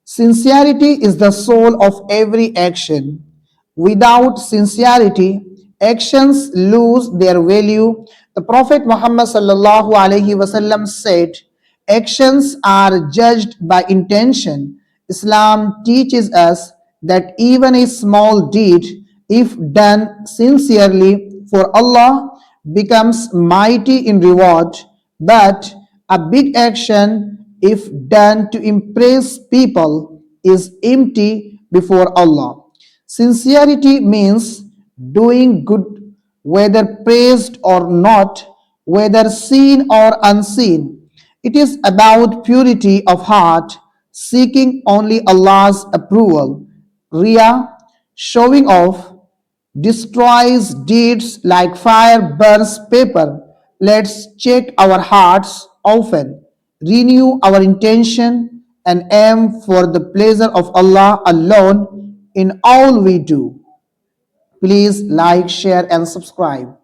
Sincerity is the soul of every action. Without sincerity, actions lose their value. The Prophet Muhammad sallallahu alaihi wasallam said, actions are judged by intention. Islam teaches us that even a small deed, if done sincerely for Allah, becomes mighty in reward, but a big action, if done to impress people, is empty before Allah. Sincerity means doing good, whether praised or not, whether seen or unseen. It is about purity of heart, seeking only Allah's approval. Riya, showing off, destroys deeds like fire burns paper. Let's check our hearts often, renew our intention, and aim for the pleasure of Allah alone in all we do. Please like, share, and subscribe.